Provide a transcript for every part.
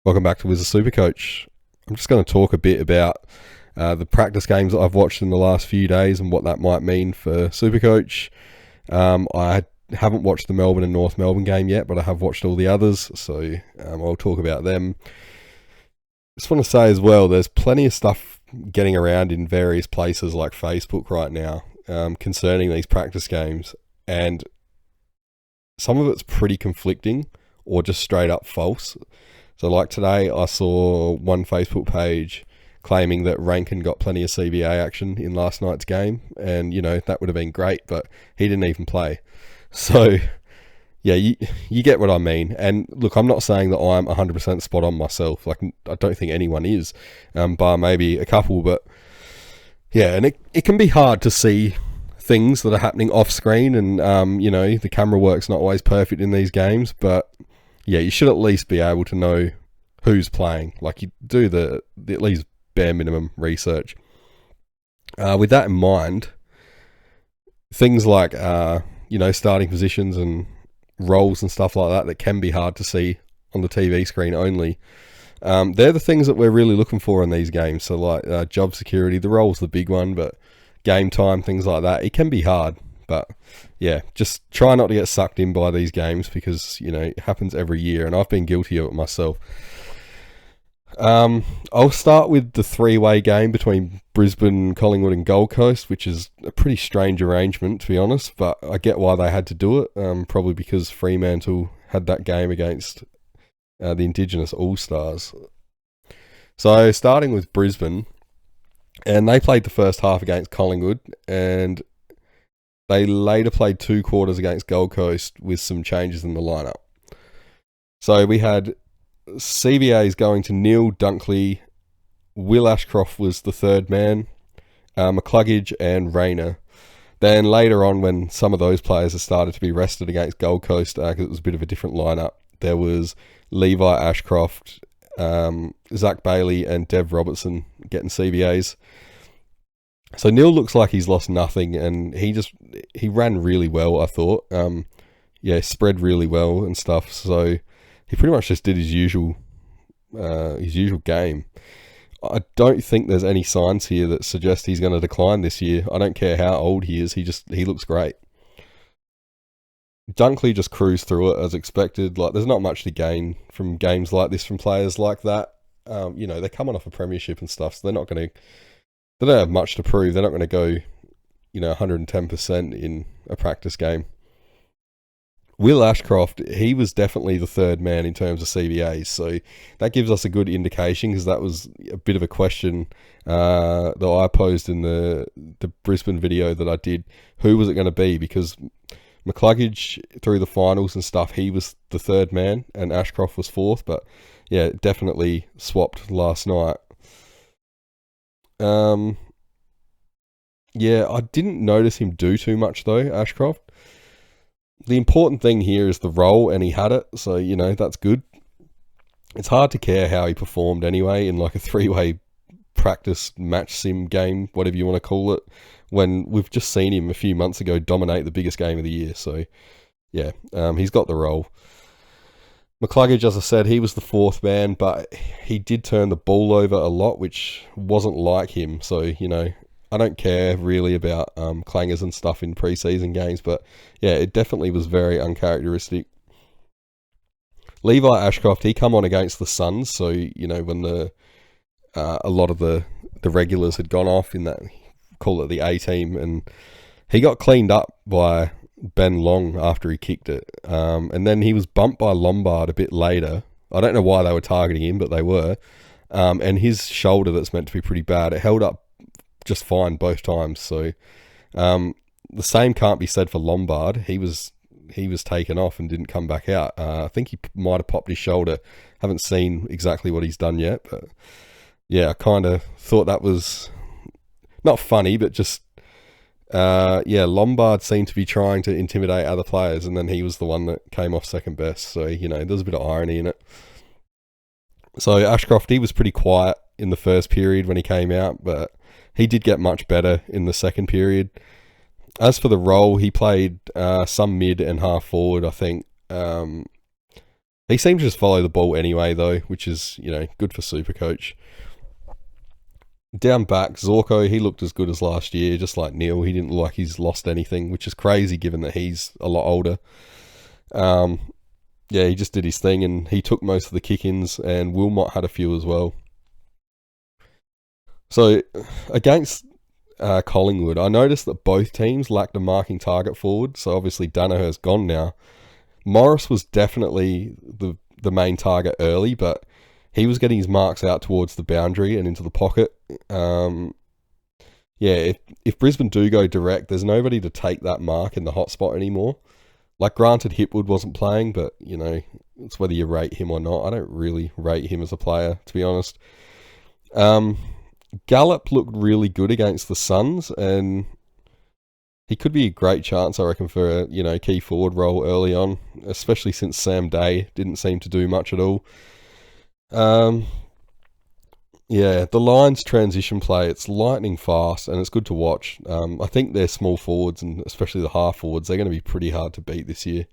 Welcome back to Supercoach. I'm just going to talk a bit about the practice games that I've watched in the last few days and what that might mean for Supercoach. I haven't watched the Melbourne and North Melbourne game yet, but I have watched all the others, so I'll talk about them. Just want to say as well, there's plenty of stuff getting around in various places like Facebook right now concerning these practice games, and some of it's pretty conflicting or just straight up false. So like today, I saw one Facebook page claiming that Rankin got plenty of CBA action in last night's game. And, that would have been great, but he didn't even play. So, yeah, you get what I mean. And look, I'm not saying that I'm 100% spot on myself. Like, I don't think anyone is, bar maybe a couple. But, yeah, and it can be hard to see things that are happening off screen. And, the camera work's not always perfect in these games, but yeah, you should at least be able to know who's playing. Like, you do the at least bare minimum research. With that in mind, things like, starting positions and roles and stuff like that can be hard to see on the TV screen only. They're the things that we're really looking for in these games. So like job security, the role's the big one, but game time, things like that, it can be hard. But yeah, just try not to get sucked in by these games because, it happens every year and I've been guilty of it myself. I'll start with the three-way game between Brisbane, Collingwood and Gold Coast, which is a pretty strange arrangement, to be honest, but I get why they had to do it, probably because Fremantle had that game against the Indigenous All-Stars. So starting with Brisbane, and they played the first half against Collingwood, and they later played 2 quarters against Gold Coast with some changes in the lineup. So we had CBAs going to Neil Dunkley, Will Ashcroft was the third man, McCluggage and Rayner. Then later on, when some of those players had started to be rested against Gold Coast, because it was a bit of a different lineup, there was Levi Ashcroft, Zach Bailey and Dev Robertson getting CBAs. So Neil looks like he's lost nothing, and he ran really well, I thought. Spread really well and stuff. So he pretty much just did his usual game. I don't think there's any signs here that suggest he's going to decline this year. I don't care how old he is. He looks great. Dunkley just cruised through it as expected. Like, there's not much to gain from games like this from players like that. They're coming off a premiership and stuff, so they don't have much to prove. They're not going to go, 110% in a practice game. Will Ashcroft, he was definitely the third man in terms of CBAs, so that gives us a good indication because that was a bit of a question that I posed in the Brisbane video that I did. Who was it going to be? Because McCluggage, through the finals and stuff, he was the third man and Ashcroft was fourth, but yeah, definitely swapped last night. I didn't notice him do too much though, Ashcroft. The important thing here is the role, and he had it, so, that's good. It's hard to care how he performed anyway in like a 3-way practice match sim game, whatever you want to call it, when we've just seen him a few months ago dominate the biggest game of the year. So, yeah, he's got the role. McCluggage, as I said, he was the fourth man, but he did turn the ball over a lot, which wasn't like him. So, I don't care really about clangers and stuff in preseason games, but yeah, it definitely was very uncharacteristic. Levi Ashcroft, he come on against the Suns, so, when a lot of the regulars had gone off in that, call it the A team, and he got cleaned up by Ben Long after he kicked it. And then he was bumped by Lombard a bit later. I don't know why they were targeting him, but they were. And his shoulder, that's meant to be pretty bad, it held up just fine both times. So the same can't be said for Lombard. He was taken off and didn't come back out. I think he might have popped his shoulder. Haven't seen exactly what he's done yet, but yeah, I kind of thought that was not funny, but just Lombard seemed to be trying to intimidate other players, and then he was the one that came off second best. So, there's a bit of irony in it. So Ashcroft, he was pretty quiet in the first period when he came out, but he did get much better in the second period. As for the role, he played some mid and half forward, I think. He seemed to just follow the ball anyway, though, which is, good for Supercoach. Down back, Zorko, he looked as good as last year, just like Neil. He didn't look like he's lost anything, which is crazy given that he's a lot older. Yeah, he just did his thing, and he took most of the kick-ins, and Wilmot had a few as well. So, against Collingwood, I noticed that both teams lacked a marking target forward, so obviously Danaher's gone now. Morris was definitely the main target early, but he was getting his marks out towards the boundary and into the pocket. If Brisbane do go direct, there's nobody to take that mark in the hot spot anymore. Like, granted, Hipwood wasn't playing, but, it's whether you rate him or not. I don't really rate him as a player, to be honest. Gallup looked really good against the Suns, and he could be a great chance, I reckon, for a key forward role early on, especially since Sam Day didn't seem to do much at all. The Lions transition play, it's lightning fast, and it's good to watch. I think their small forwards, and especially the half forwards, they're going to be pretty hard to beat this year.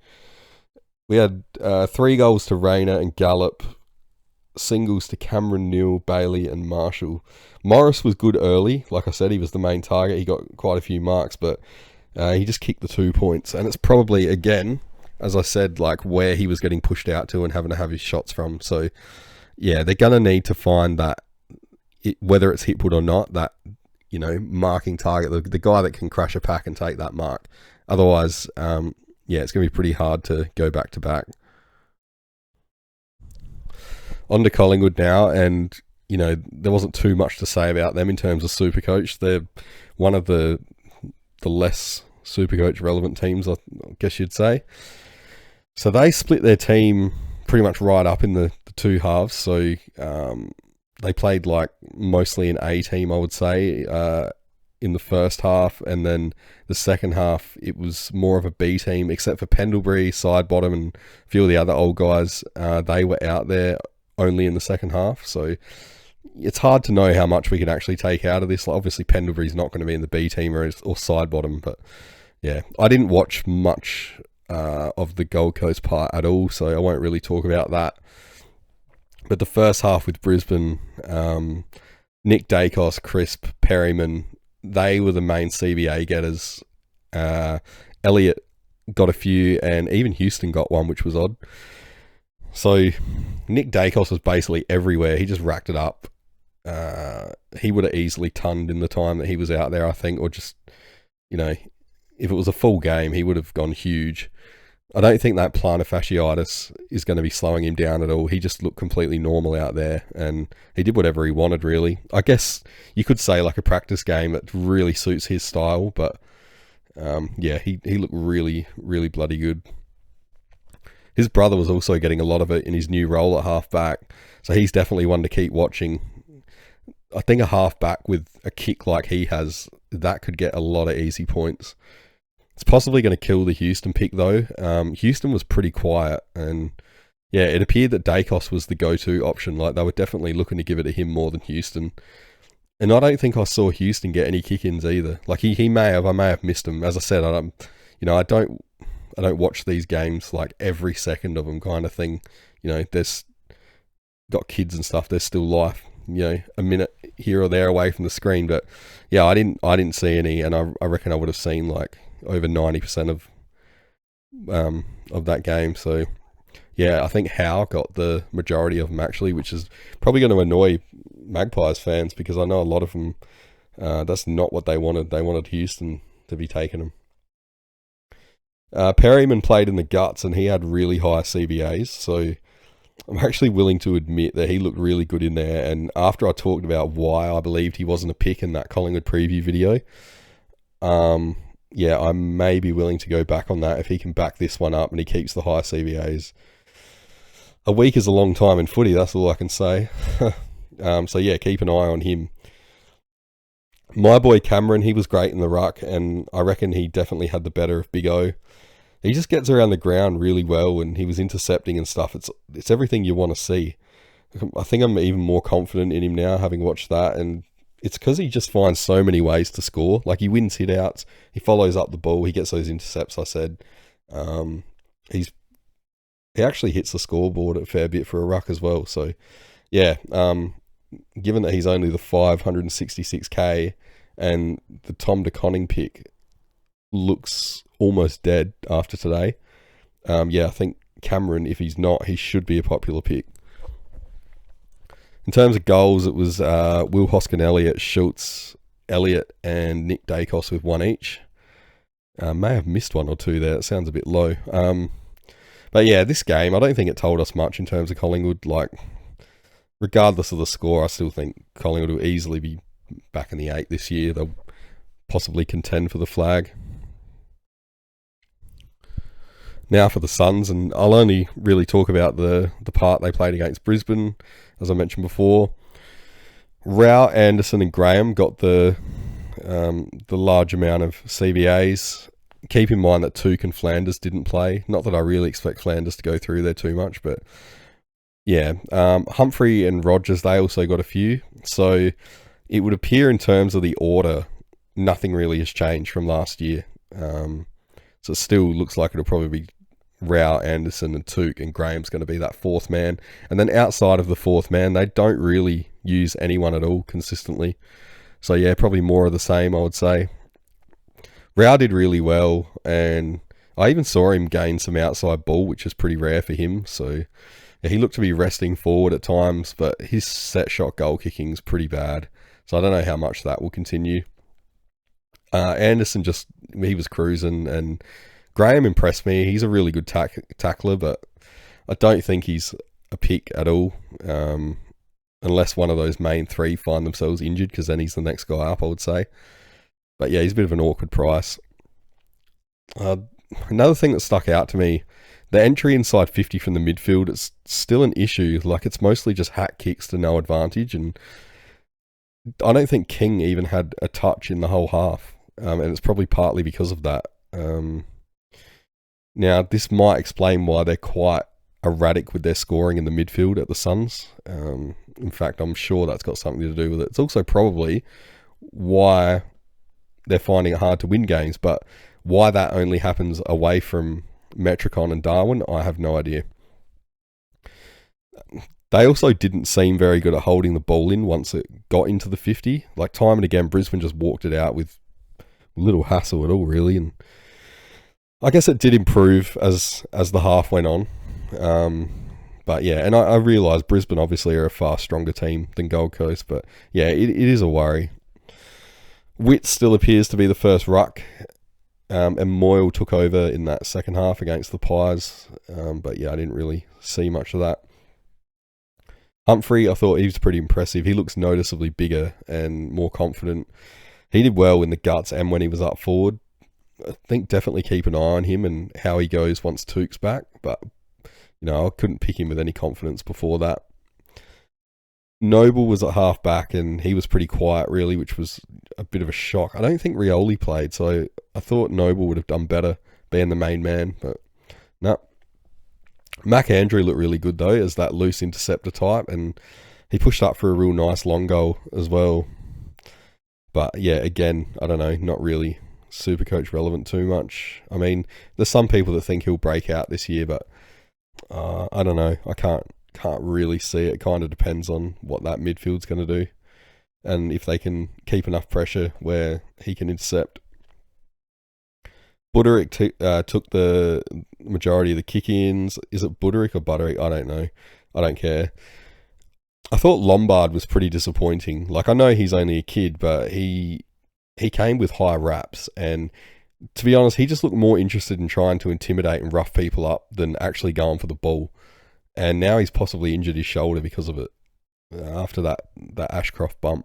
We had 3 goals to Rayner and Gallup, singles to Cameron, Neal, Bailey and Marshall. Morris was good early. Like I said, he was the main target. He got quite a few marks, but he just kicked the 2 points. And it's probably, again, as I said, like where he was getting pushed out to and having to have his shots from. So, yeah, they're going to need to find that, whether it's Hipwood or not, that, marking target, the guy that can crash a pack and take that mark. Otherwise, it's going to be pretty hard to go back to back. On to Collingwood now, and, there wasn't too much to say about them in terms of Supercoach. They're one of the less Supercoach relevant teams, I guess you'd say. So they split their team pretty much right up in the 2 halves. So they played like mostly an A team, I would say, in the first half, and then the second half it was more of a B team, except for Pendlebury, Sidebottom, and a few of the other old guys. They were out there only in the second half, so it's hard to know how much we can actually take out of this. Like, obviously Pendlebury's not going to be in the B team or Sidebottom, but yeah, I didn't watch much of the Gold Coast part at all, so I won't really talk about that. But the first half with Brisbane, Nick Dacos, Crisp, Perryman, they were the main CBA getters. Elliott got a few, and even Houston got one, which was odd. So Nick Dacos was basically everywhere. He just racked it up. He would have easily tonned in the time that he was out there, I think, or just, if it was a full game, he would have gone huge. I don't think that plantar fasciitis is going to be slowing him down at all. He just looked completely normal out there, and he did whatever he wanted, really. I guess you could say like a practice game that really suits his style, but he looked really, really bloody good. His brother was also getting a lot of it in his new role at half-back, so he's definitely one to keep watching. I think a half-back with a kick like he has, that could get a lot of easy points. It's possibly going to kill the Houston pick, though. Houston was pretty quiet, and yeah, it appeared that Dacos was the go-to option. Like, they were definitely looking to give it to him more than Houston. And I don't think I saw Houston get any kick-ins either. Like, I may have missed them. As I said, I don't watch these games like every second of them, kind of thing. There's got kids and stuff. There's still life. A minute here or there away from the screen, but yeah, I didn't see any, and I reckon I would have seen like over 90% of that game. So yeah, I think Howe got the majority of them actually, which is probably going to annoy Magpies fans, because I know a lot of them, that's not what they wanted. They wanted Houston to be taking them. Perryman played in the guts, and he had really high CBAs, so I'm actually willing to admit that he looked really good in there. And after I talked about why I believed he wasn't a pick in that Collingwood preview video, I may be willing to go back on that if he can back this one up and he keeps the high CBAs. A week is a long time in footy, that's all I can say. So yeah, keep an eye on him. My boy Cameron, he was great in the ruck, and I reckon he definitely had the better of Big O. He just gets around the ground really well, and he was intercepting and stuff. It's everything you want to see. I think I'm even more confident in him now, having watched that, and it's because he just finds so many ways to score. Like, he wins hit-outs, he follows up the ball, he gets those intercepts, I said. He's he actually hits the scoreboard a fair bit for a ruck as well. So yeah, given that he's only the 566k and the Tom DeConning pick looks almost dead after today, yeah, I think Cameron, if he's not, he should be a popular pick. In terms of goals, it was Will Hoskin-Elliott, Schultz, Elliott, and Nick Dacos with one each. May have missed one or two there. It sounds a bit low. But yeah, this game, I don't think it told us much in terms of Collingwood. Like, regardless of the score, I still think Collingwood will easily be back in the 8 this year. They'll possibly contend for the flag. Now for the Suns, and I'll only really talk about the part they played against Brisbane, as I mentioned before. Rao, Anderson, and Graham got the large amount of CBAs. Keep in mind that Tuke and Flanders didn't play. Not that I really expect Flanders to go through there too much, but yeah. Humphrey and Rogers, they also got a few. So it would appear in terms of the order, nothing really has changed from last year. So it still looks like it'll probably be Rao, Anderson, and Tuke, and Graham's going to be that fourth man. And then outside of the fourth man, they don't really use anyone at all consistently. So yeah, probably more of the same, I would say. Rao did really well, and I even saw him gain some outside ball, which is pretty rare for him. So yeah, he looked to be resting forward at times, but his set shot goal kicking is pretty bad. So I don't know how much that will continue. Anderson he was cruising, and Graham impressed me. He's a really good tackler, but I don't think he's a pick at all, unless one of those main three find themselves injured, because then he's the next guy up, I would say. But yeah, he's a bit of an awkward price. Another thing that stuck out to me, the entry inside 50 from the midfield, it's still an issue. Like, it's mostly just hack kicks to no advantage, and I don't think King even had a touch in the whole half, and it's probably partly because of that. Now, this might explain why they're quite erratic with their scoring in the midfield at the Suns. In fact, I'm sure that's got something to do with it. It's also probably why they're finding it hard to win games, but why that only happens away from Metricon and Darwin, I have no idea. They also didn't seem very good at holding the ball in once it got into the 50. Like, time and again, Brisbane just walked it out with little hassle at all, really. And I guess it did improve as the half went on. But yeah, and I realise Brisbane obviously are a far stronger team than Gold Coast, but yeah, it is a worry. Witt still appears to be the first ruck, and Moyle took over in that second half against the Pies, but yeah, I didn't really see much of that. Humphrey, I thought he was pretty impressive. He looks noticeably bigger and more confident. He did well in the guts and when he was up forward. I think definitely keep an eye on him and how he goes once Tuke's back, but I couldn't pick him with any confidence before that. Noble was at half back and he was pretty quiet, really, which was a bit of a shock. I don't think Rioli played, so I thought Noble would have done better being the main man, but no. Mac Andrew looked really good, though, as that loose interceptor type, and he pushed up for a real nice long goal as well. But yeah, again, I don't know, not really Supercoach relevant too much. I mean, there's some people that think he'll break out this year, but I don't know. I can't really see it. It kind of depends on what that midfield's going to do and if they can keep enough pressure where he can intercept. Buderick took the majority of the kick-ins. Is it Buderick or Butterick? I don't know. I don't care. I thought Lombard was pretty disappointing. Like, I know he's only a kid, but he came with high raps, and to be honest, he just looked more interested in trying to intimidate and rough people up than actually going for the ball. And now he's possibly injured his shoulder because of it after that Ashcroft bump.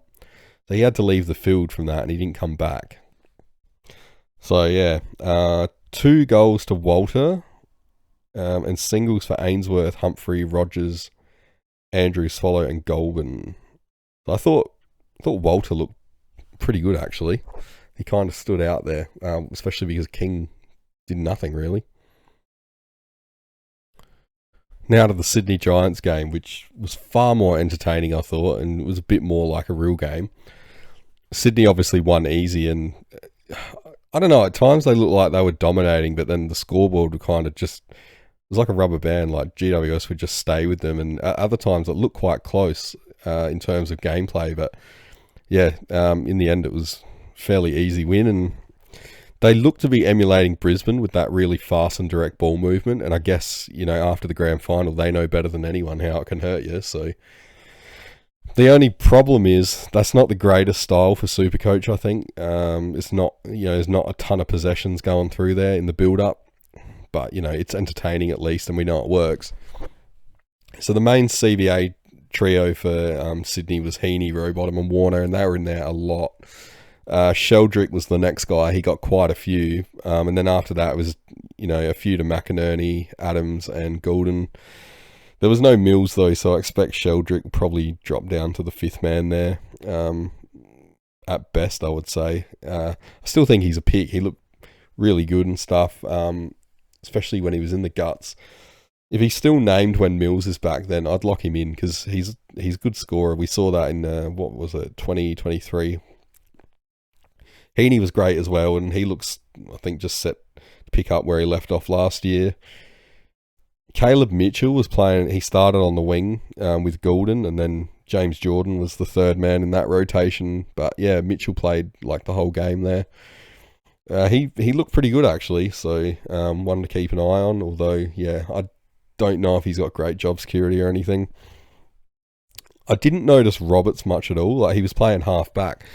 So he had to leave the field from that, and he didn't come back. So yeah, 2 goals to Walter, and singles for Ainsworth, Humphrey, Rogers, Andrew, Swallow, and Goulburn. So I thought Walter looked pretty good, actually. He kind of stood out there, especially because King did nothing really. Now to the Sydney Giants game, which was far more entertaining, I thought, and it was a bit more like a real game. Sydney obviously won easy, and I don't know, at times they looked like they were dominating, but then the scoreboard would kind of just was like a rubber band. Like GWS would just stay with them, and at other times it looked quite close in terms of gameplay. But yeah, in the end it was fairly easy win, and they look to be emulating Brisbane with that really fast and direct ball movement. And I guess, after the grand final, they know better than anyone how it can hurt you. So the only problem is that's not the greatest style for Supercoach, I think. It's not, there's not a ton of possessions going through there in the build-up. But, it's entertaining at least, and we know it works. So the main CBA trio for Sydney was Heaney, Rowbottom and Warner, and they were in there a lot. Sheldrick was the next guy. He got quite a few. And then after that, it was, a few to McInerney, Adams and Goulden. There was no Mills, though, so I expect Sheldrick will probably drop down to the fifth man there. At best, I would say. I still think he's a pick. He looked really good and stuff, especially when he was in the guts. If he's still named when Mills is back, then I'd lock him in because he's a good scorer. We saw that in, 2023. Heaney was great as well, and he looks, I think, just set to pick up where he left off last year. Caleb Mitchell was playing, he started on the wing with Goulden, and then James Jordan was the third man in that rotation. But yeah, Mitchell played like the whole game there. He looked pretty good actually, so one to keep an eye on, although, yeah, I don't know if he's got great job security or anything. I didn't notice Roberts much at all, like he was playing half back.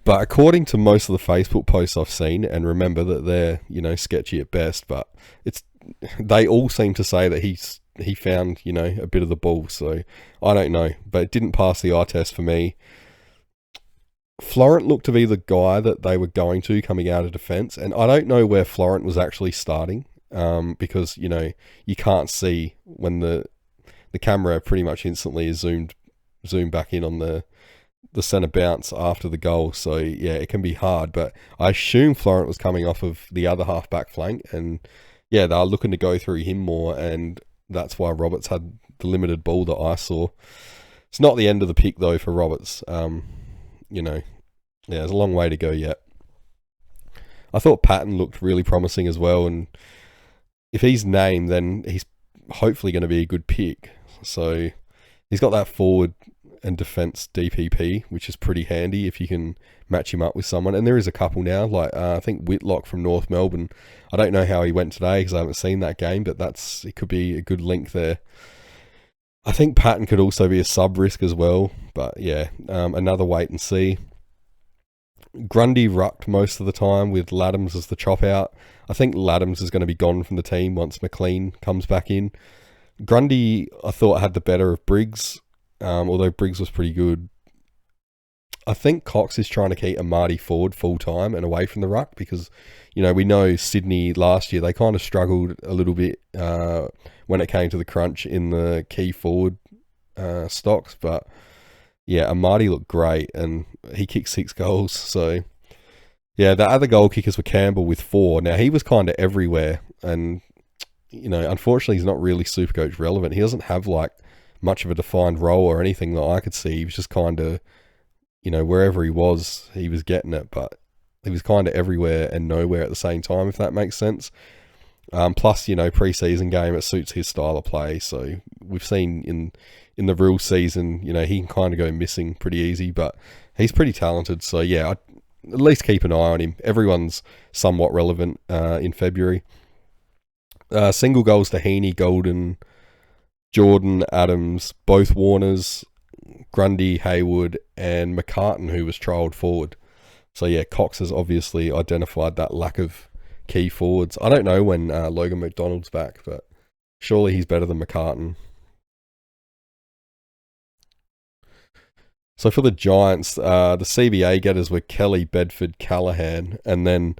But according to most of the Facebook posts I've seen, and remember that they're, sketchy at best, but they all seem to say that he found, a bit of the ball. So I don't know, but it didn't pass the eye test for me. Florent looked to be the guy that they were going to coming out of defence, and I don't know where Florent was actually starting, because, you can't see when the camera pretty much instantly is zoomed back in on the centre bounce after the goal. So yeah, it can be hard, but I assume Florent was coming off of the other half-back flank, and yeah, they were looking to go through him more, and that's why Roberts had the limited ball that I saw. It's not the end of the pick though for Roberts. There's a long way to go yet. I thought Patton looked really promising as well, and if he's named, then he's hopefully going to be a good pick. So he's got that forward and defence DPP, which is pretty handy if you can match him up with someone. And there is a couple now, like I think Whitlock from North Melbourne. I don't know how he went today because I haven't seen that game, but it could be a good link there. I think Patton could also be a sub-risk as well, but yeah, another wait and see. Grundy rucked most of the time with Laddams as the chop out. I think Laddams is going to be gone from the team once McLean comes back in. Grundy, I thought, had the better of Briggs, although Briggs was pretty good. I think Cox is trying to keep Amadi forward full time and away from the ruck because, we know Sydney last year, they kind of struggled a little bit when it came to the crunch in the key forward stocks. But yeah, Amadi looked great and he kicked 6 goals. So yeah, the other goal kickers were Campbell with 4. Now he was kind of everywhere, and unfortunately he's not really Supercoach relevant. He doesn't have like much of a defined role or anything that I could see. He was just kind of, wherever he was getting it, but he was kind of everywhere and nowhere at the same time, if that makes sense. Plus, pre-season game, it suits his style of play. So we've seen in the real season, he can kind of go missing pretty easy, but he's pretty talented. So yeah, I'd at least keep an eye on him. Everyone's somewhat relevant in February. Single goals to Heaney, Goulden, Jordan, Adams, both Warners, Grundy, Haywood, and McCartan, who was trialled forward. So yeah, Cox has obviously identified that lack of key forwards. I don't know when Logan McDonald's back, but surely he's better than McCartan. So for the Giants, the CBA getters were Kelly, Bedford, Callahan, and then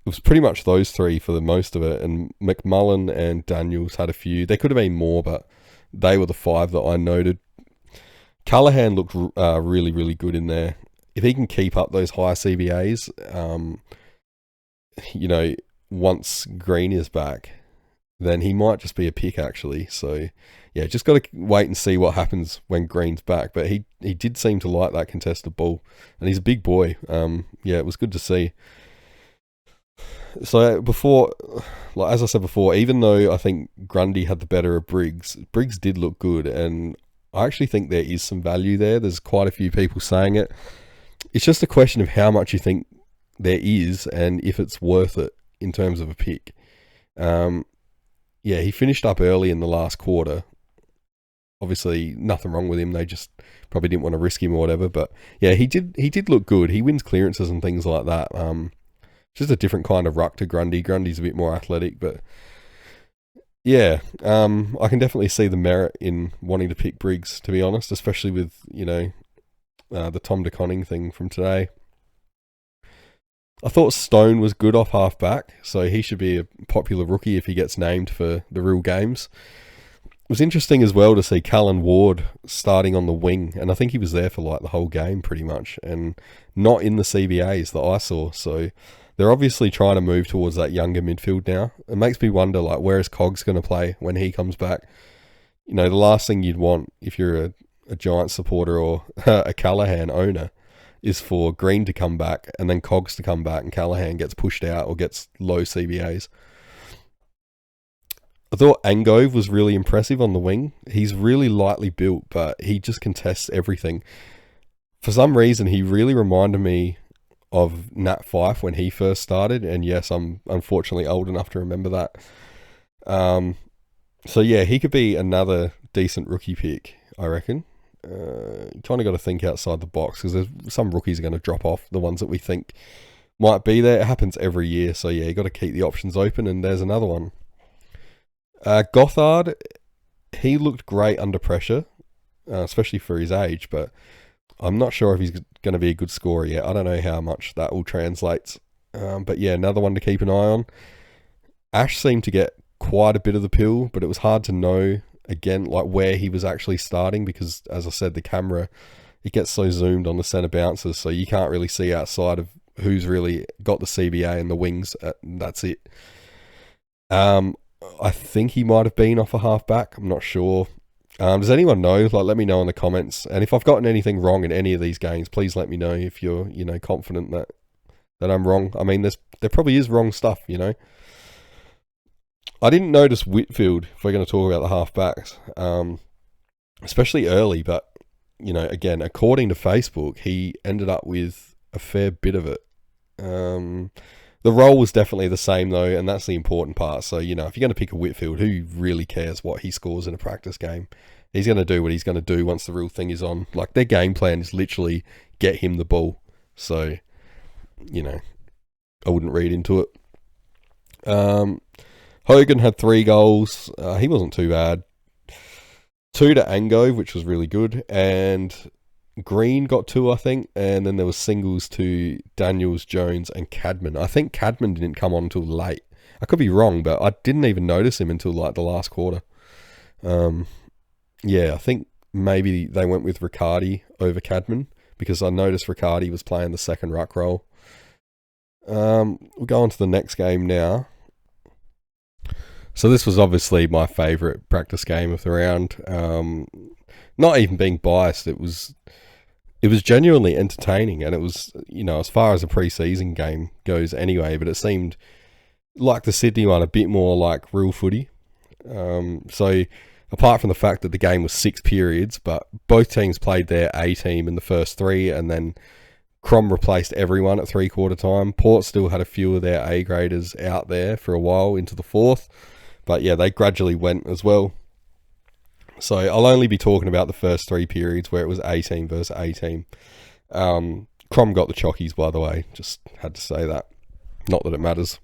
it was pretty much those three for the most of it. And McMullen and Daniels had a few. There could have been more, but they were the 5 that I noted. Callahan looked really, really good in there. If he can keep up those high CBAs, once Green is back, then he might just be a pick actually. So yeah, just got to wait and see what happens when Green's back. But he did seem to like that contested ball, and he's a big boy. Yeah, it was good to see. So before, like as I said before, even though I think Grundy had the better of Briggs, Briggs did look good, and I actually think there is some value there. There's quite a few people saying it. It's just a question of how much you think there is, and if it's worth it in terms of a pick. Yeah, he finished up early in the last quarter. Obviously, nothing wrong with him. They just probably didn't want to risk him or whatever. But yeah, he did look good. He wins clearances and things like that. Just a different kind of ruck to Grundy. Grundy's a bit more athletic, but yeah, I can definitely see the merit in wanting to pick Briggs, to be honest, especially with, the Tom de Koning thing from today. I thought Stone was good off half back, so he should be a popular rookie if he gets named for the real games. It was interesting as well to see Callan Ward starting on the wing, and I think he was there for like the whole game pretty much, and not in the CBAs that I saw. So they're obviously trying to move towards that younger midfield now. It makes me wonder, like, where is Cogs going to play when he comes back? The last thing you'd want if you're a Giants supporter or a Callaghan owner is for Green to come back and then Cogs to come back and Callaghan gets pushed out or gets low CBAs. I thought Angove was really impressive on the wing. He's really lightly built, but he just contests everything. For some reason, he really reminded me of Nat Fyfe when he first started, and yes, I'm unfortunately old enough to remember that. So yeah, he could be another decent rookie pick, I reckon. You kind of got to think outside the box because there's some rookies are going to drop off, the ones that we think might be there. It happens every year, so yeah, you got to keep the options open, and there's another one. Gothard, he looked great under pressure, especially for his age, but I'm not sure if he's going to be a good scorer yet. I don't know how much that will translate. But yeah, another one to keep an eye on. Ash seemed to get quite a bit of the pill, but it was hard to know, again, like where he was actually starting because, as I said, the camera, it gets so zoomed on the centre bouncers, so you can't really see outside of who's really got the CBA and the wings. That's it. I think he might have been off a half-back. I'm not sure. Does anyone know? Like, let me know in the comments. And if I've gotten anything wrong in any of these games, please let me know if you're, confident that I'm wrong. I mean, there probably is wrong stuff, I didn't notice Whitfield, if we're going to talk about the half-backs, especially early, but, again, according to Facebook, he ended up with a fair bit of it. The role was definitely the same, though, and that's the important part. So, if you're going to pick a Whitfield, who really cares what he scores in a practice game? He's going to do what he's going to do once the real thing is on. Like, their game plan is literally get him the ball. So, I wouldn't read into it. Hogan had 3 goals. He wasn't too bad. 2 to Angove, which was really good. And Green got 2, I think. And then there was singles to Daniels, Jones, and Cadman. I think Cadman didn't come on until late. I could be wrong, but I didn't even notice him until like the last quarter. Yeah, I think maybe they went with Riccardi over Cadman because I noticed Riccardi was playing the second ruck role. We'll go on to the next game now. So this was obviously my favourite practice game of the round. Not even being biased, it was genuinely entertaining, and it was, as far as a pre-season game goes anyway, but it seemed like the Sydney one a bit more like real footy. So apart from the fact that the game was 6 periods, but both teams played their A team in the first 3, and then Crom replaced everyone at 3/4 time. Port still had a few of their A graders out there for a while into the 4th, but yeah, they gradually went as well. So I'll only be talking about the first 3 periods where it was A team versus A team. Crom got the chockies, by the way. Just had to say that. Not that it matters.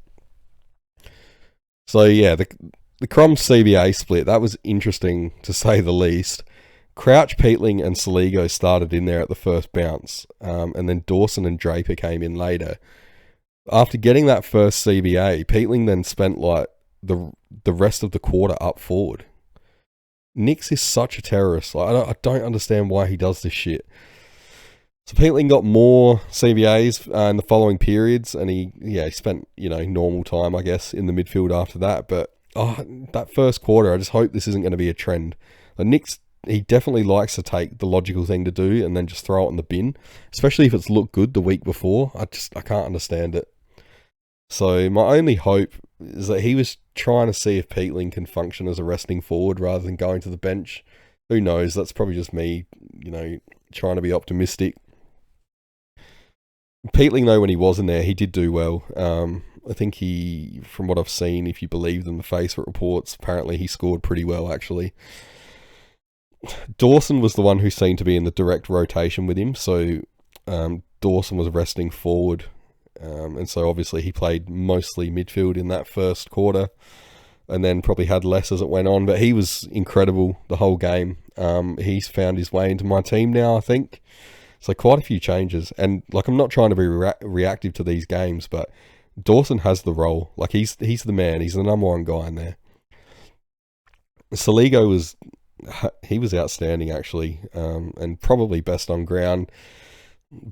So yeah, the Crom CBA split, that was interesting to say the least. Crouch, Peatling and Saligo started in there at the first bounce. And then Dawson and Draper came in later. After getting that first CBA, Peatling then spent like the rest of the quarter up forward. Nix is such a terrorist. Like, I don't understand why he does this shit. So Peatling got more CBAs in the following periods, and he spent normal time, I guess, in the midfield after that. But that first quarter, I just hope this isn't going to be a trend. Nix, he definitely likes to take the logical thing to do and then just throw it in the bin, especially if it's looked good the week before. I can't understand it. So my only hope is that he was trying to see if Peatling can function as a resting forward rather than going to the bench. Who knows? That's probably just me, trying to be optimistic. Peatling, though, when he was in there, he did do well. I think from what I've seen, if you believe them, the Facebook reports, apparently he scored pretty well, actually. Dawson was the one who seemed to be in the direct rotation with him, so Dawson was resting forward, and so obviously he played mostly midfield in that first quarter, and then probably had less as it went on, but he was incredible the whole game. He's found his way into my team now, I think. So quite a few changes, and I'm not trying to be reactive to these games, but Dawson has the role. He's the man. He's the number one guy in there. Saligo was outstanding, actually, and probably best on ground.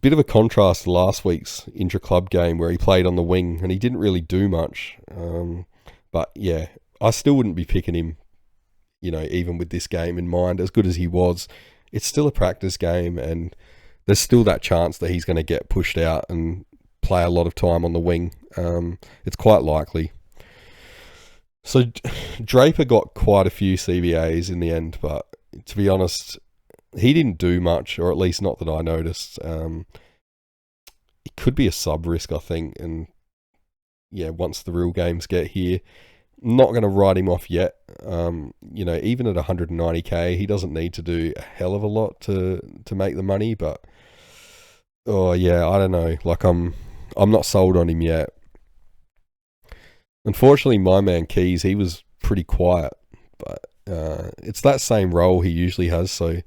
Bit of a contrast to last week's intra-club game where he played on the wing and he didn't really do much. But yeah, I still wouldn't be picking him, even with this game in mind. As good as he was, it's still a practice game, and there's still that chance that he's going to get pushed out and play a lot of time on the wing. It's quite likely. So Draper got quite a few CBAs in the end, but to be honest, he didn't do much, or at least not that I noticed. It could be a sub-risk, I think, and yeah, once the real games get here, not going to write him off yet. Even at 190k, he doesn't need to do a hell of a lot to make the money, but oh yeah, I don't know. I'm not sold on him yet. Unfortunately, my man Keys, he was pretty quiet, but it's that same role he usually has, so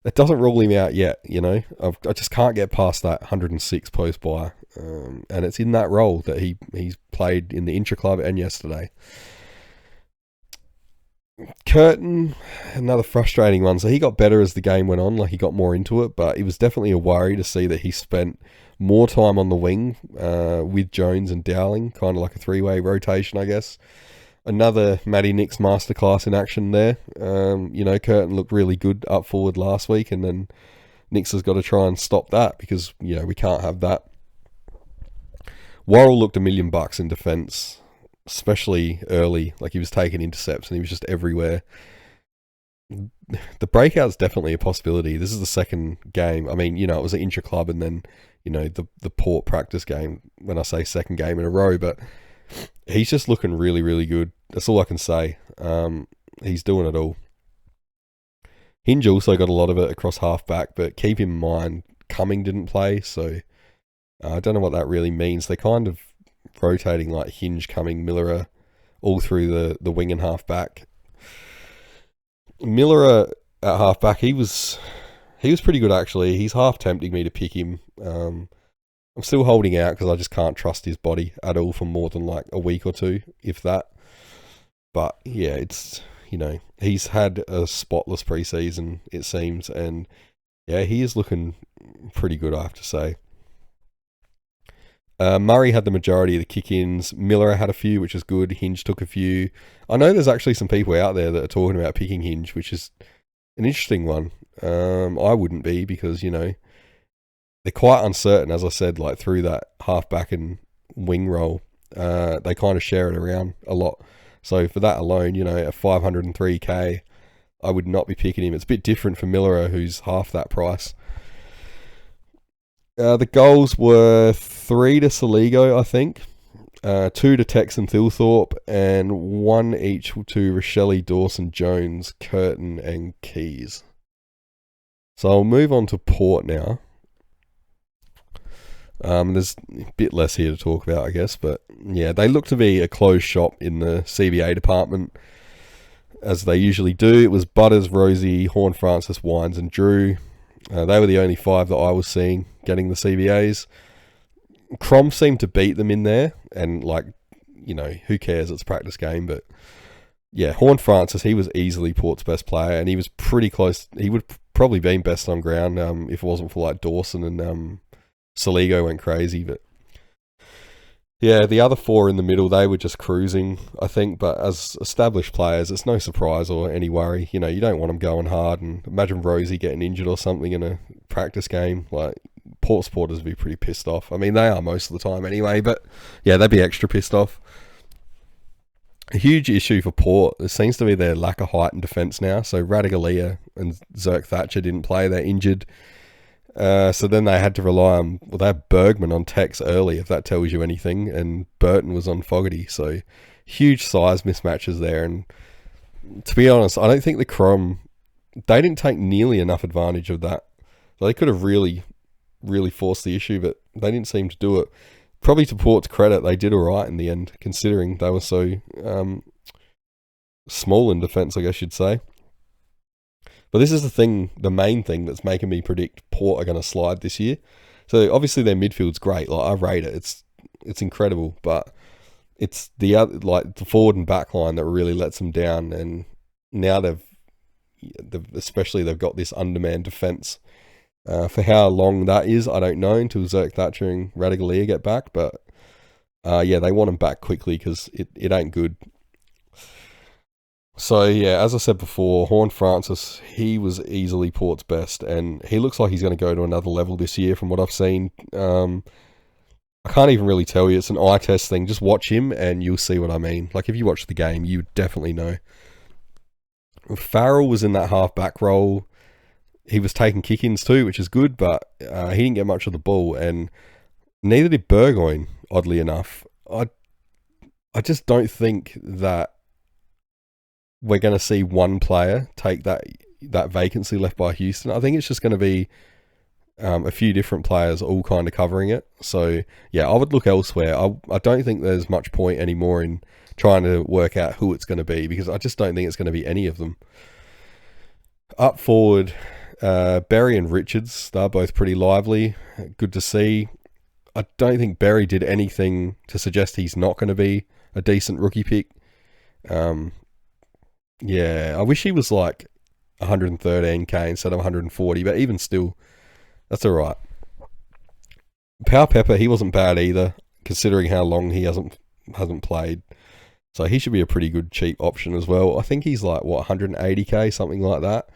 it doesn't rule him out yet. I just can't get past that 106 post buy, and it's in that role that he's played in the intra-club and yesterday. Curtin, another frustrating one. So he got better as the game went on, he got more into it, but it was definitely a worry to see that he spent more time on the wing with Jones and Dowling, kind of like a three-way rotation, I guess. Another Matty Nix masterclass in action there. Curtin looked really good up forward last week, and then Nix has got to try and stop that because, we can't have that. Worrell looked $1 million in defence, especially early. He was taking intercepts and he was just everywhere. The breakout's definitely a possibility. This is the second game. I mean, it was an intra-club and then, the Port practice game, when I say second game in a row, but he's just looking really, really good. That's all I can say. He's doing it all. Hinge also got a lot of it across half-back, but keep in mind, Cumming didn't play, so I don't know what that really means. They're kind of rotating Hinge, Cumming, Miller all through the wing and half-back. Miller at half-back, he was pretty good, actually. He's half tempting me to pick him. I'm still holding out because I just can't trust his body at all for more than a week or two, if that. But yeah, it's, he's had a spotless preseason, it seems, and yeah, he is looking pretty good, I have to say. Murray had the majority of the kick-ins. Miller had a few, which is good. Hinge took a few. I know there's actually some people out there that are talking about picking Hinge, which is an interesting one. I wouldn't be because, they're quite uncertain, as I said, through that half-back and wing role. They kind of share it around a lot. So for that alone, at 503k, I would not be picking him. It's a bit different for Miller, who's half that price. The goals were 3 to Saligo, I think, 2 to Tex and Thilthorpe, and 1 each to Rochelle, Dawson, Jones, Curtin, and Keys. So I'll move on to Port now. There's a bit less here to talk about, I guess, but yeah, they look to be a closed shop in the CBA department, as they usually do. It was Butters, Rosie, Horn Francis, Wines, and Drew. They were the only 5 that I was seeing getting the CBAs. Crom seemed to beat them in there, and who cares? It's a practice game, but yeah, Horn Francis, he was easily Port's best player, and he was pretty close. He would probably been best on ground if it wasn't for Dawson and Saligo went crazy, but yeah, the other 4 in the middle, they were just cruising, I think, but as established players, it's no surprise or any worry. You don't want them going hard, and imagine Rosie getting injured or something in a practice game. Port supporters would be pretty pissed off. I mean, they are most of the time anyway, but yeah, they'd be extra pissed off. A huge issue for Port, there seems to be their lack of height and defence now. So Radaglia and Zerk Thatcher didn't play, they're injured. So then they had to rely on, well, they had Bergman on Tex early, if that tells you anything, and Burton was on Fogarty. So huge size mismatches there. And to be honest, I don't think the Crom, they didn't take nearly enough advantage of that. They could have really forced the issue, but they didn't seem to do it. Probably to Port's credit, they did all right in the end, considering they were so small in defence, I guess you'd say. But this is the main thing that's making me predict Port are going to slide this year. So obviously their midfield's great. Like, I rate it. It's incredible, but it's the other, like the forward and back line that really lets them down. And now they've got this undermanned defence. For how long that is, I don't know, until Zerk Thatcher and Radaglia get back. But yeah, they want them back quickly because it ain't good. So yeah, as I said before, Horne-Francis, he was easily Port's best, and he looks like he's going to go to another level this year from what I've seen. I can't even really tell you. It's an eye test thing. Just watch him and you'll see what I mean. Like, if you watch the game, you definitely know. Farrell was in that half-back role. He was taking kick-ins too, which is good, but he didn't get much of the ball, and neither did Burgoyne, oddly enough. I just don't think that we're going to see one player take that vacancy left by Houston. I think it's just going to be a few different players all kind of covering it. So yeah, I would look elsewhere. I don't think there's much point anymore in trying to work out who it's going to be, because I just don't think it's going to be any of them. Up forward, Berry and Richards, they're both pretty lively. Good to see. I don't think Berry did anything to suggest he's not going to be a decent rookie pick. Yeah, I wish he was like 113k instead of 140, but even still, that's alright. Power Pepper, he wasn't bad either, considering how long he hasn't played. So he should be a pretty good cheap option as well. I think he's like, 180k, something like that.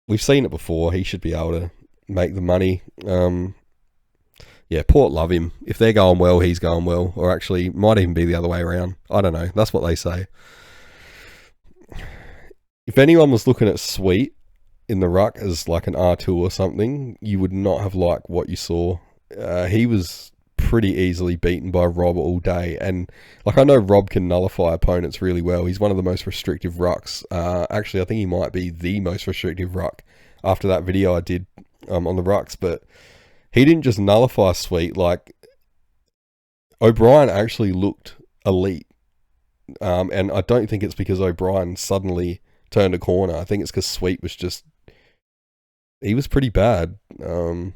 We've seen it before. He should be able to make the money. Yeah, Port love him. If they're going well, he's going well. Or actually, might even be the other way around. I don't know. That's what they say. If anyone was looking at Sweet in the ruck as like an R2 or something, you would not have liked what you saw. He was pretty easily beaten by Rob all day. And like, I know Rob can nullify opponents really well. He's one of the most restrictive rucks. Actually, I think he might be the most restrictive ruck after that video I did on the rucks. But he didn't just nullify Sweet. Like, O'Brien actually looked elite. And I don't think it's because O'Brien suddenly turned a corner. I think it's because Sweet was just, he was pretty bad. Yeah,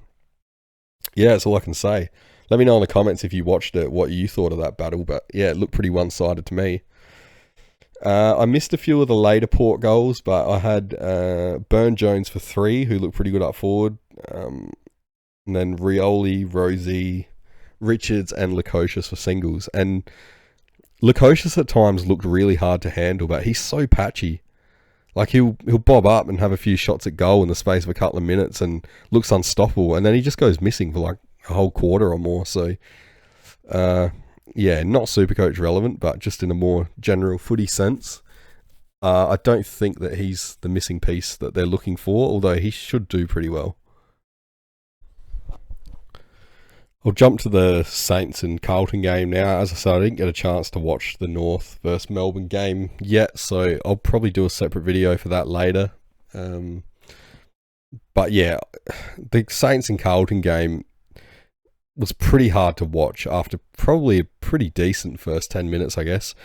that's all I can say. Let me know in the comments if you watched it, what you thought of that battle. But yeah, it looked pretty one-sided to me. I missed a few of the later Port goals, but I had Burn Jones for 3, who looked pretty good up forward. And then Rioli, Rosie, Richards, and Lukosius for singles. And Lukosius at times looked really hard to handle, but he's so patchy. Like, he'll bob up and have a few shots at goal in the space of a couple of minutes and looks unstoppable, and then he just goes missing for like a whole quarter or more. So, yeah, not Supercoach relevant, but just in a more general footy sense. I don't think that he's the missing piece that they're looking for, although he should do pretty well. I'll jump to the Saints and Carlton game now. As I said, I didn't get a chance to watch the North versus Melbourne game yet, so I'll probably do a separate video for that later. But yeah, the Saints and Carlton game was pretty hard to watch after probably a pretty decent first 10 minutes, I guess.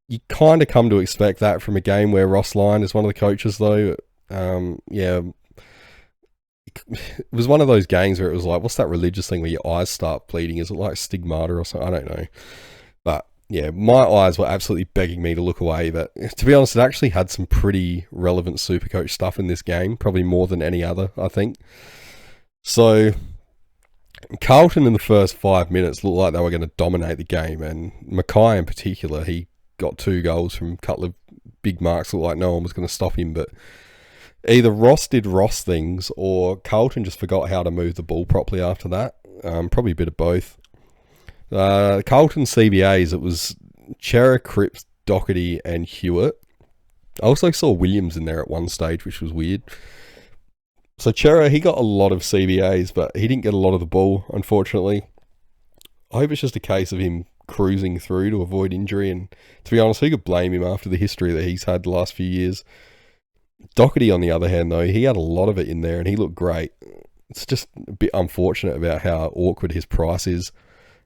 You kind of come to expect that from a game where Ross Lyon is one of the coaches, though. Yeah, it was one of those games where it was like, what's that religious thing where your eyes start bleeding? Is it like stigmata or something? I don't know. But yeah, my eyes were absolutely begging me to look away. But to be honest, it actually had some pretty relevant Supercoach stuff in this game, probably more than any other, I think. So Carlton in the first 5 minutes looked like they were going to dominate the game. And Mackay in particular, he got 2 goals from a couple of big marks. Looked like no one was going to stop him. But Either Ross did Ross things or Carlton just forgot how to move the ball properly after that. Probably a bit of both. Carlton CBAs, it was Chera, Cripps, Doherty and Hewitt. I also saw Williams in there at one stage, which was weird. So Chera, he got a lot of CBAs, but he didn't get a lot of the ball, unfortunately. I hope it's just a case of him cruising through to avoid injury, and to be honest, who could blame him after the history that he's had the last few years? Doherty, on the other hand, though, he had a lot of it in there and he looked great. It's just a bit unfortunate about how awkward his price is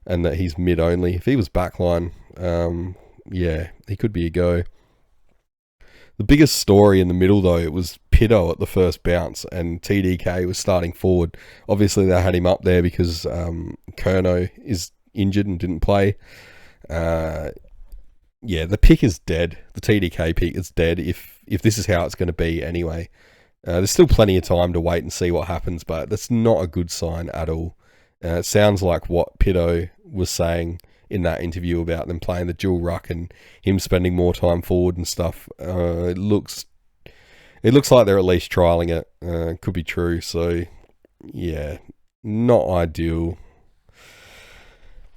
and that he's mid-only. If he was backline, yeah, he could be a go. The biggest story in the middle, though, it was Pitto at the first bounce and TDK was starting forward. Obviously, they had him up there because Curnow is injured and didn't play. Yeah, the pick is dead. The TDK pick is dead if this is how it's going to be anyway. There's still plenty of time to wait and see what happens, but that's not a good sign at all. It sounds like what Pitto was saying in that interview about them playing the dual ruck and him spending more time forward and stuff. It looks like they're at least trialling it. Could be true. So, yeah, not ideal.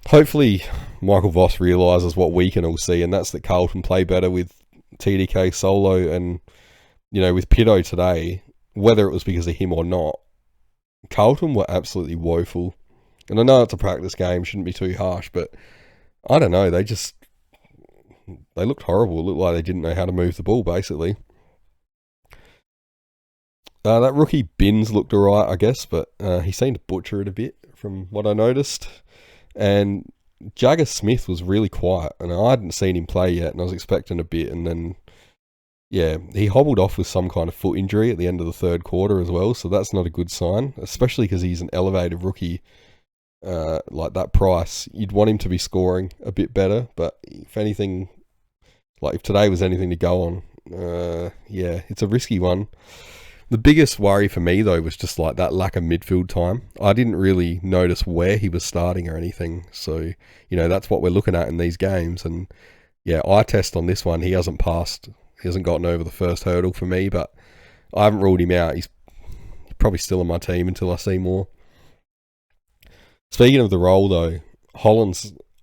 Hopefully, Michael Voss realises what we can all see, and that's that Carlton play better with TDK solo. And, you know, with Pitto today, whether it was because of him or not, Carlton were absolutely woeful. And I know it's a practice game, shouldn't be too harsh, but I don't know, they looked horrible. It looked like they didn't know how to move the ball, basically. That rookie Binns looked alright, I guess, but he seemed to butcher it a bit from what I noticed. And Jagger Smith was really quiet, and I hadn't seen him play yet, and I was expecting a bit, and then, yeah, he hobbled off with some kind of foot injury at the end of the third quarter as well, so that's not a good sign, especially because he's an elevated rookie. Like that price, you'd want him to be scoring a bit better, but if anything, like if today was anything to go on, yeah, it's a risky one. The biggest worry for me, though, was just like that lack of midfield time. I didn't really notice where he was starting or anything. So, you know, that's what we're looking at in these games. And yeah, eye test on this one, he hasn't gotten over the first hurdle for me, but I haven't ruled him out. He's probably still on my team until I see more. Speaking of the role, though,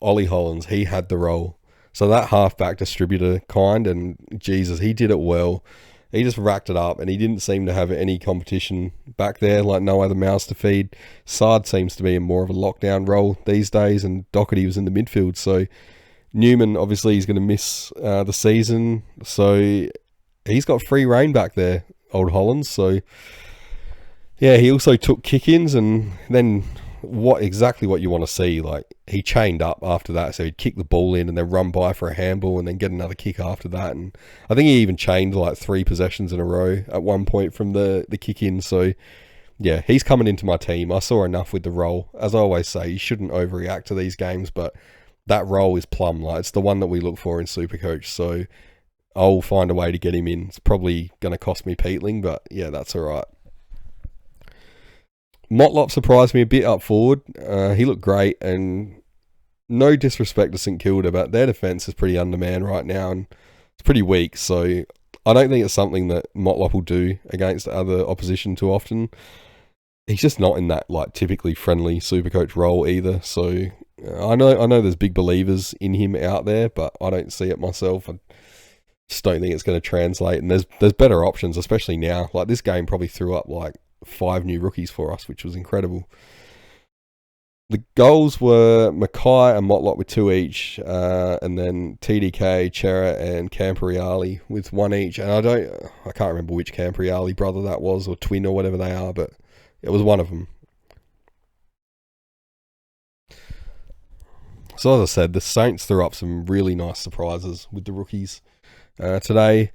Ollie Hollands, he had the role. So that halfback distributor kind, and Jesus, he did it well. He just racked it up, and he didn't seem to have any competition back there, like no other mouths to feed. Sard seems to be in more of a lockdown role these days, and Doherty was in the midfield. So Newman, obviously, he's going to miss the season. So he's got free reign back there, old Hollands. So, yeah, he also took kick-ins, and then exactly what you want to see. Like, he chained up after that, so he'd kick the ball in and then run by for a handball and then get another kick after that. And I think he even chained like 3 possessions in a row at one point from the kick in. So yeah, he's coming into my team. I saw enough with the role. As I always say, you shouldn't overreact to these games, but that role is plumb. Like, it's the one that we look for in Supercoach. So I'll find a way to get him in. It's probably going to cost me Peatling, but yeah, that's all right. Motlop surprised me a bit up forward. He looked great, and no disrespect to St Kilda, but their defence is pretty undermanned right now, and it's pretty weak, so I don't think it's something that Motlop will do against other opposition too often. He's just not in that like typically friendly Supercoach role either, so I know there's big believers in him out there, but I don't see it myself. I just don't think it's going to translate, and there's better options, especially now. Like, this game probably threw up like 5 new rookies for us, which was incredible. The goals were Mackay and Motlop with 2 each, and then TDK, Chera and Campriali with 1 each. And I can't remember which Campriali brother that was, or twin, or whatever they are, but it was one of them. So as I said, the Saints threw up some really nice surprises with the rookies today.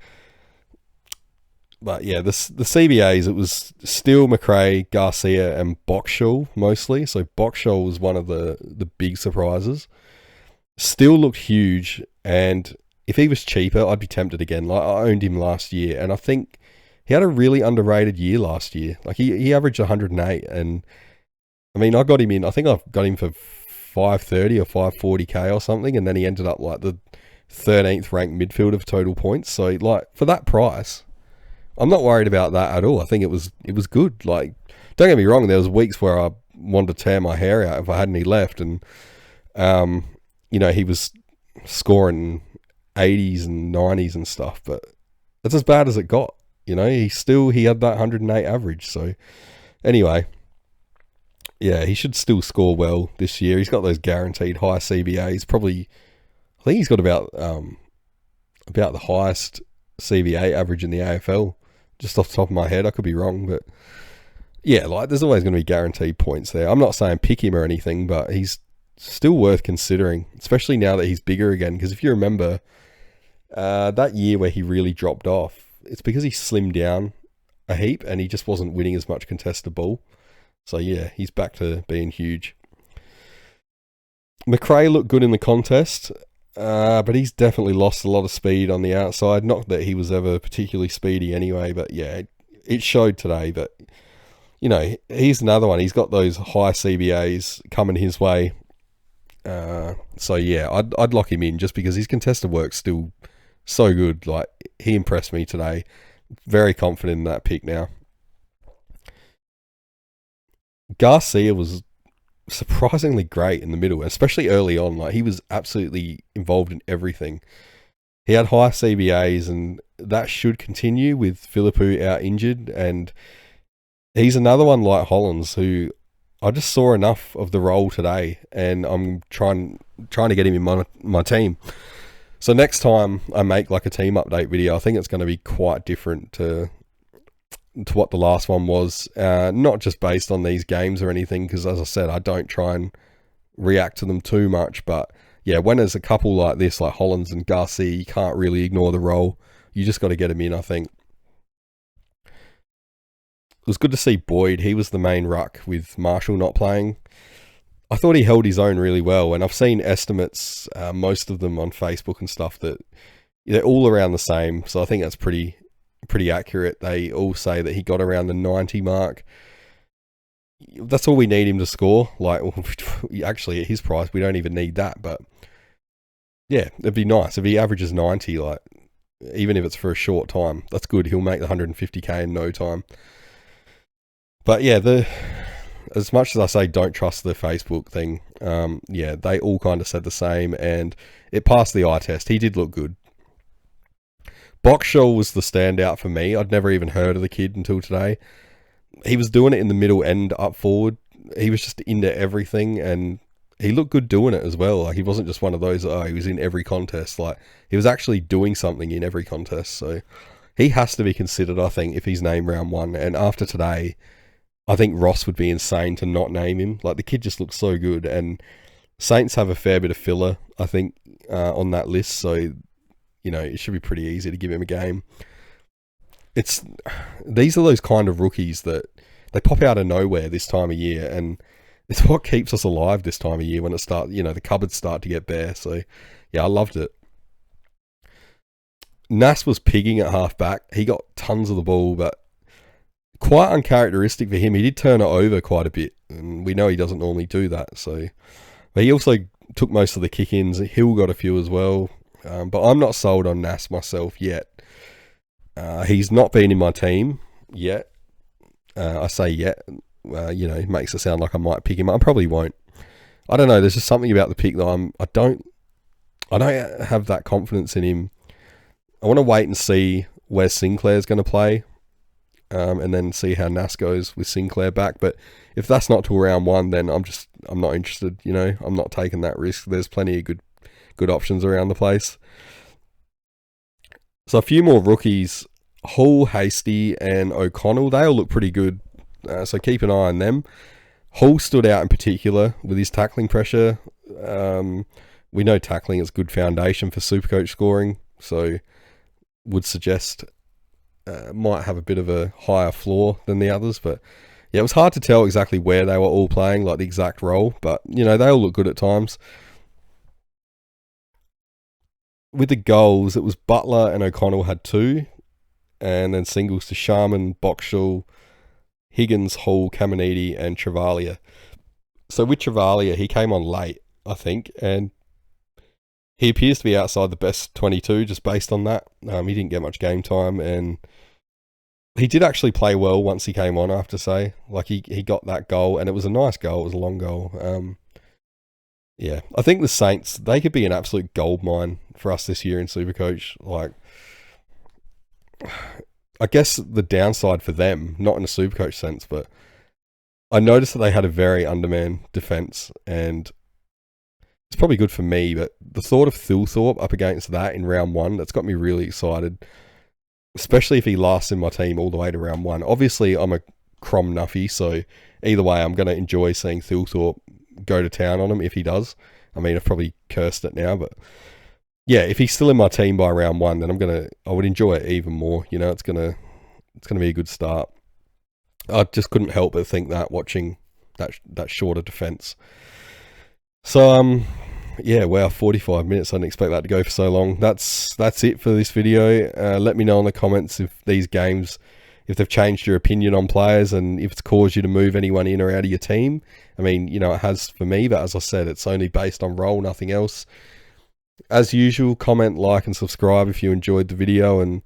But yeah, the CBAs, it was Steele, McRae, Garcia and Boxshall mostly. So Boxshall was one of the big surprises. Steele looked huge, and if he was cheaper, I'd be tempted again. Like, I owned him last year, and I think he had a really underrated year last year. Like, he averaged 108, and I mean, I got him in, I think I've got him for 530 or 540k or something, and then he ended up like the 13th ranked midfielder for total points. So like, for that price, I'm not worried about that at all. I think it was good. Like, don't get me wrong, there was weeks where I wanted to tear my hair out if I had any left, and he was scoring 80s and 90s and stuff, but that's as bad as it got. He had that 108 average. So anyway, yeah, he should still score well this year. He's got those guaranteed high CBAs. Probably, I think he's got about the highest CBA average in the AFL, just off the top of my head. I could be wrong, but yeah, like, there's always going to be guaranteed points there. I'm not saying pick him or anything, but he's still worth considering, especially now that he's bigger again. Because if you remember that year where he really dropped off, it's because he slimmed down a heap and he just wasn't winning as much contested ball. So yeah, he's back to being huge. McRae looked good in the contest, but he's definitely lost a lot of speed on the outside. Not that he was ever particularly speedy anyway, but yeah, it showed today. But he's another one. He's got those high CBAs coming his way. So yeah, I'd lock him in just because his contested work's still so good. Like, he impressed me today. Very confident in that pick now. Garcia was surprisingly great in the middle, especially early on. Like, he was absolutely involved in everything. He had high CBAs, and that should continue with Philippou out injured. And he's another one like Hollins, who I just saw enough of the role today, and I'm trying to get him in my team. So next time I make like a team update video, I think it's going to be quite different to what the last one was. Not just based on these games or anything, because as I said, I don't try and react to them too much. But yeah, when there's a couple like this, like Hollins and Garcia, you can't really ignore the role. You just got to get them in, I think. It was good to see Boyd. He was the main ruck with Marshall not playing. I thought he held his own really well, and I've seen estimates, most of them on Facebook and stuff, that they're all around the same. So I think that's pretty accurate. They all say that he got around the 90 mark. That's all we need him to score. Like, actually, at his price, we don't even need that. But yeah, it'd be nice if he averages 90. Like, even if it's for a short time, that's good. He'll make the 150k in no time. But yeah, as much as I say don't trust the Facebook thing, yeah, they all kind of said the same, and it passed the eye test. He did look good. Boxshall was the standout for me. I'd never even heard of the kid until today. He was doing it in the middle and up forward. He was just into everything, and he looked good doing it as well. Like, he wasn't just one of those, he was in every contest. Like, he was actually doing something in every contest. So he has to be considered, I think, if he's named round one. And after today, I think Ross would be insane to not name him. Like, the kid just looks so good, and Saints have a fair bit of filler, I think, on that list. So, it should be pretty easy to give him a game. These are those kind of rookies that they pop out of nowhere this time of year, and it's what keeps us alive this time of year when it starts, the cupboards start to get bare. So, yeah, I loved it. Nas was pigging at halfback. He got tons of the ball, but quite uncharacteristic for him. He did turn it over quite a bit, and we know he doesn't normally do that. So, but he also took most of the kick-ins. Hill got a few as well, but I'm not sold on Nas myself yet. He's not been in my team yet. I say yet, it makes it sound like I might pick him up. I probably won't. I don't know. There's just something about the pick that I don't have that confidence in him. I want to wait and see where Sinclair's going to play. And then see how Nas goes with Sinclair back. But if that's not till round one, then I'm not interested. I'm not taking that risk. There's plenty of good options around the place. So a few more rookies: Hull, Hasty, and O'Connell. They all look pretty good. So keep an eye on them. Hull stood out in particular with his tackling pressure. We know tackling is a good foundation for Supercoach scoring. So would suggest might have a bit of a higher floor than the others, but yeah, it was hard to tell exactly where they were all playing, like the exact role, but they all look good at times. With the goals, it was Butler and O'Connell had 2, and then singles to Sharman, Boxshall, Higgins, Hall, Caminiti, and Travalia. So with Travalia, he came on late, I think, and he appears to be outside the best 22 just based on that. He didn't get much game time, and He did actually play well once he came on, I have to say. Like, he got that goal, and it was a nice goal. It was a long goal. Yeah, I think the Saints, they could be an absolute goldmine for us this year in Supercoach. Like, I guess the downside for them, not in a Supercoach sense, but I noticed that they had a very undermanned defence, and it's probably good for me, but the thought of Thilthorpe up against that in round one, that's got me really excited, especially if he lasts in my team all the way to round one. Obviously, I'm a Crom Nuffy, so either way, I'm going to enjoy seeing Thilthorpe go to town on him if he does. I mean, I've probably cursed it now, but yeah, if he's still in my team by round one, then I would enjoy it even more. You know, it's gonna be a good start. I just couldn't help but think that watching that shorter defence. So yeah, wow, 45 minutes. I didn't expect that to go for so long. That's it for this video. Let me know in the comments if these games, if they've changed your opinion on players and if it's caused you to move anyone in or out of your team. I mean, you know, it has for me, but as I said, it's only based on role, nothing else. As usual, comment, like, and subscribe if you enjoyed the video. And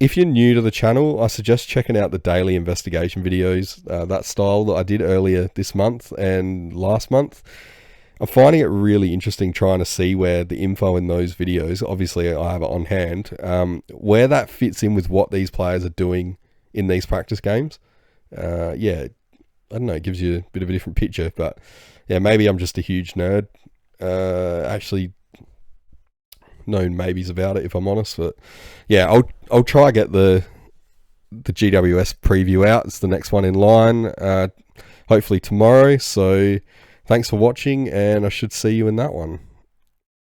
if you're new to the channel, I suggest checking out the daily investigation videos, that style that I did earlier this month and last month. I'm finding it really interesting trying to see where the info in those videos, obviously I have it on hand, where that fits in with what these players are doing in these practice games. Yeah, I don't know, it gives you a bit of a different picture, but yeah, maybe I'm just a huge nerd. Actually, no maybes about it if I'm honest, but yeah, I'll try get the GWS preview out. It's the next one in line, hopefully tomorrow. So thanks for watching, and I should see you in that one.